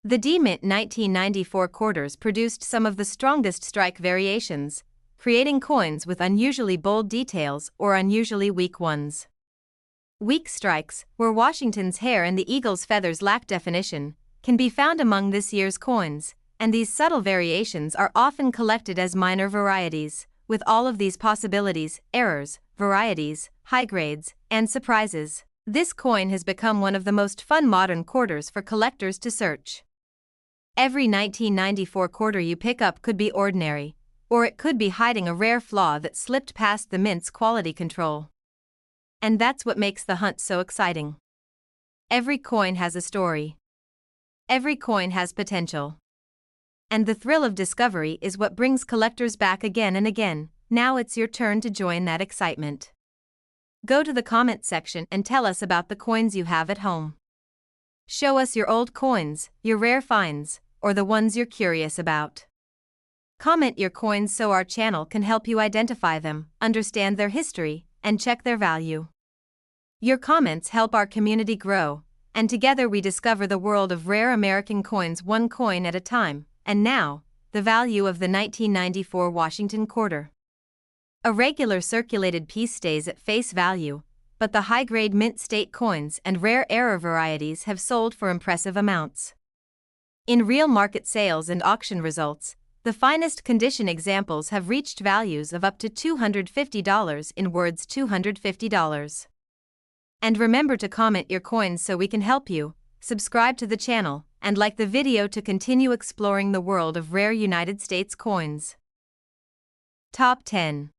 The D-Mint 1994 quarters produced some of the strongest strike variations, creating coins with unusually bold details or unusually weak ones. Weak strikes, where Washington's hair and the eagle's feathers lack definition, can be found among this year's coins, and these subtle variations are often collected as minor varieties. With all of these possibilities, errors, varieties, high grades, and surprises, this coin has become one of the most fun modern quarters for collectors to search. Every 1994 quarter you pick up could be ordinary, or it could be hiding a rare flaw that slipped past the mint's quality control. And that's what makes the hunt so exciting. Every coin has a story. Every coin has potential. And the thrill of discovery is what brings collectors back again and again. Now it's your turn to join that excitement. Go to the comment section and tell us about the coins you have at home. Show us your old coins, your rare finds, or the ones you're curious about. Comment your coins so our channel can help you identify them, understand their history, and check their value. Your comments help our community grow, and together we discover the world of rare American coins one coin at a time. And now, the value of the 1994 Washington quarter. A regular circulated piece stays at face value, but the high-grade mint state coins and rare error varieties have sold for impressive amounts. In real market sales and auction results, the finest condition examples have reached values of up to $250 in words $250. And remember to comment your coins so we can help you, subscribe to the channel, and like the video to continue exploring the world of rare United States coins. Top 10.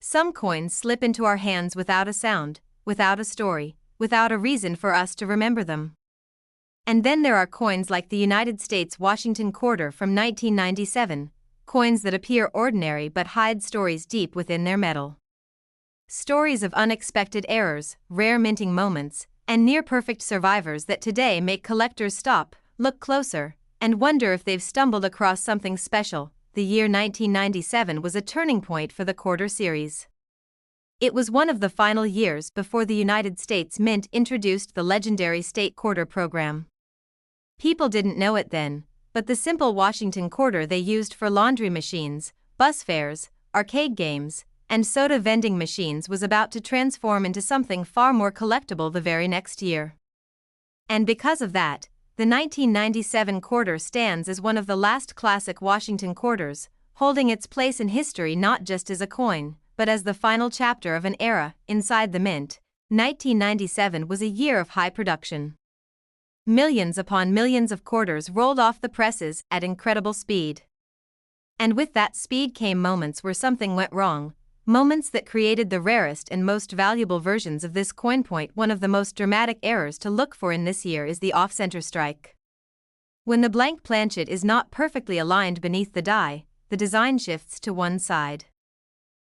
Some coins slip into our hands without a sound, without a story, without a reason for us to remember them. And then there are coins like the United States Washington quarter from 1997, coins that appear ordinary but hide stories deep within their metal. Stories of unexpected errors, rare minting moments, and near-perfect survivors that today make collectors stop, look closer, and wonder if they've stumbled across something special. The year 1997 was a turning point for the quarter series. It was one of the final years before the United States Mint introduced the legendary state quarter program. People didn't know it then, but the simple Washington quarter they used for laundry machines, bus fares, arcade games, and soda vending machines was about to transform into something far more collectible the very next year. And because of that, the 1997 quarter stands as one of the last classic Washington quarters, holding its place in history not just as a coin, but as the final chapter of an era. Inside the mint, 1997 was a year of high production. Millions upon millions of quarters rolled off the presses at incredible speed. And with that speed came moments where something went wrong, moments that created the rarest and most valuable versions of this coin. Point: one of the most dramatic errors to look for in this year is the off-center strike. When the blank planchet is not perfectly aligned beneath the die, the design shifts to one side.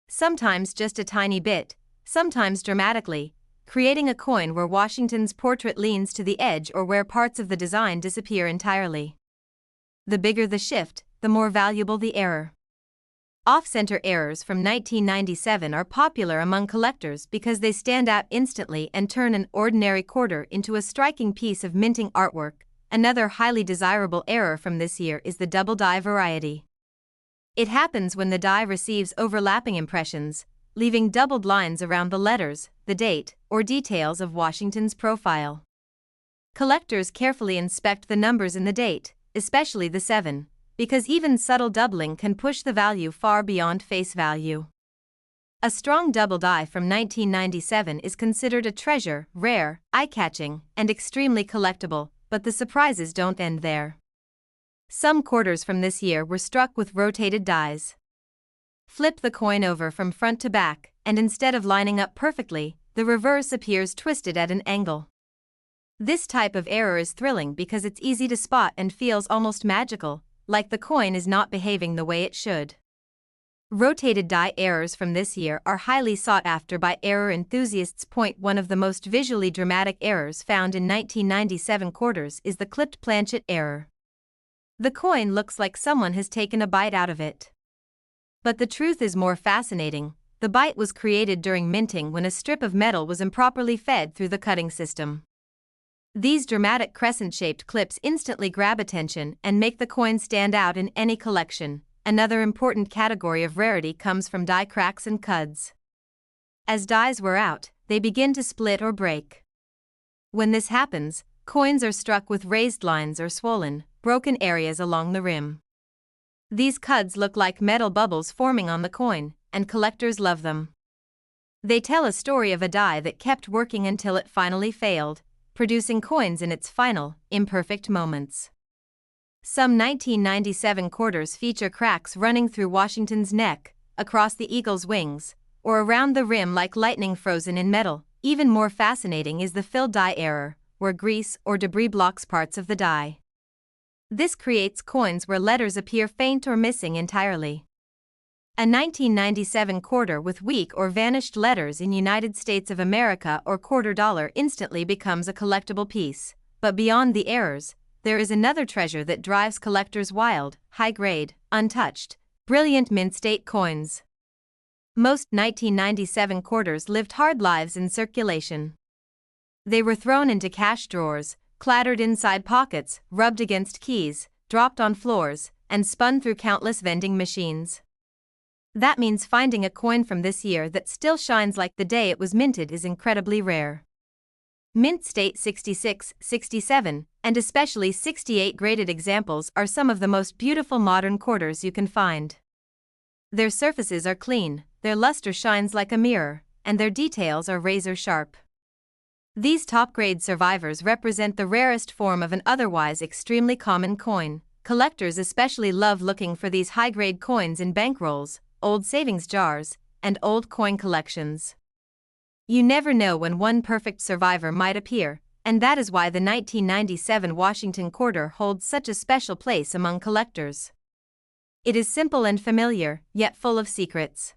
Sometimes just a tiny bit, sometimes dramatically, creating a coin where Washington's portrait leans to the edge or where parts of the design disappear entirely. The bigger the shift, the more valuable the error. Off-center errors from 1997 are popular among collectors because they stand out instantly and turn an ordinary quarter into a striking piece of minting artwork. Another highly desirable error from this year is the double die variety. It happens when the die receives overlapping impressions, leaving doubled lines around the letters, the date, or details of Washington's profile. Collectors carefully inspect the numbers in the date, especially the 7, because even subtle doubling can push the value far beyond face value. A strong double die from 1997 is considered a treasure, rare, eye-catching, and extremely collectible, but the surprises don't end there. Some quarters from this year were struck with rotated dies. Flip the coin over from front to back, and instead of lining up perfectly, the reverse appears twisted at an angle. This type of error is thrilling because it's easy to spot and feels almost magical, like the coin is not behaving the way it should. Rotated die errors from this year are highly sought after by error enthusiasts. One of the most visually dramatic errors found in 1997 quarters is the clipped planchet error. The coin looks like someone has taken a bite out of it. But the truth is more fascinating. The bite was created during minting when a strip of metal was improperly fed through the cutting system. These dramatic crescent-shaped clips instantly grab attention and make the coin stand out in any collection. Another important category of rarity comes from die cracks and cuds. As dies wear out, they begin to split or break. When this happens, coins are struck with raised lines or swollen, broken areas along the rim. These cuds look like metal bubbles forming on the coin, and collectors love them. They tell a story of a die that kept working until it finally failed, producing coins in its final, imperfect moments. Some 1997 quarters feature cracks running through Washington's neck, across the eagle's wings, or around the rim like lightning frozen in metal. Even more fascinating is the filled die error, where grease or debris blocks parts of the die. This creates coins where letters appear faint or missing entirely. A 1997 quarter with weak or vanished letters in United States of America or quarter dollar instantly becomes a collectible piece. But beyond the errors, there is another treasure that drives collectors wild: high-grade, untouched, brilliant mint-state coins. Most 1997 quarters lived hard lives in circulation. They were thrown into cash drawers, clattered inside pockets, rubbed against keys, dropped on floors, and spun through countless vending machines. That means finding a coin from this year that still shines like the day it was minted is incredibly rare. Mint state 66, 67, and especially 68 graded examples are some of the most beautiful modern quarters you can find. Their surfaces are clean, their luster shines like a mirror, and their details are razor sharp. These top-grade survivors represent the rarest form of an otherwise extremely common coin. Collectors especially love looking for these high-grade coins in bankrolls, old savings jars, and old coin collections. You never know when one perfect survivor might appear, and that is why the 1997 Washington quarter holds such a special place among collectors. It is simple and familiar, yet full of secrets.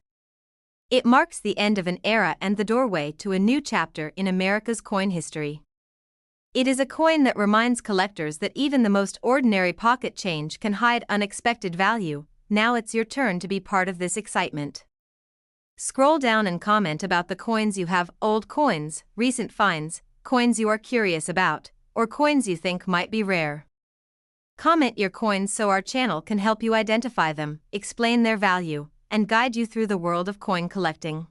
It marks the end of an era and the doorway to a new chapter in America's coin history. It is a coin that reminds collectors that even the most ordinary pocket change can hide unexpected value. Now it's your turn to be part of this excitement. Scroll down and comment about the coins you have: old coins, recent finds, coins you are curious about, or coins you think might be rare. Comment your coins so our channel can help you identify them, explain their value, and guide you through the world of coin collecting.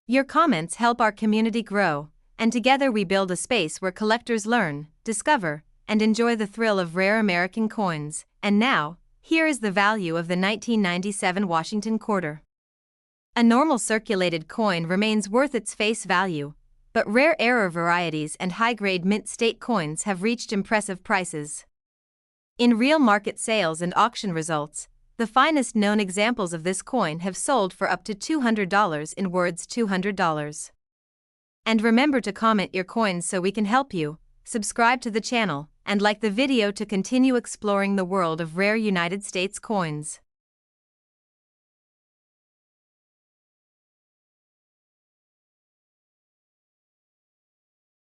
Your comments help our community grow, and together we build a space where collectors learn, discover, and enjoy the thrill of rare American coins. And now, here is the value of the 1997 Washington quarter. A normal circulated coin remains worth its face value, but rare error varieties and high-grade mint state coins have reached impressive prices. In real market sales and auction results, The finest known examples of this coin have sold for up to $200 in words $200. And remember to comment your coins so we can help you, subscribe to the channel, and like the video to continue exploring the world of rare United States coins.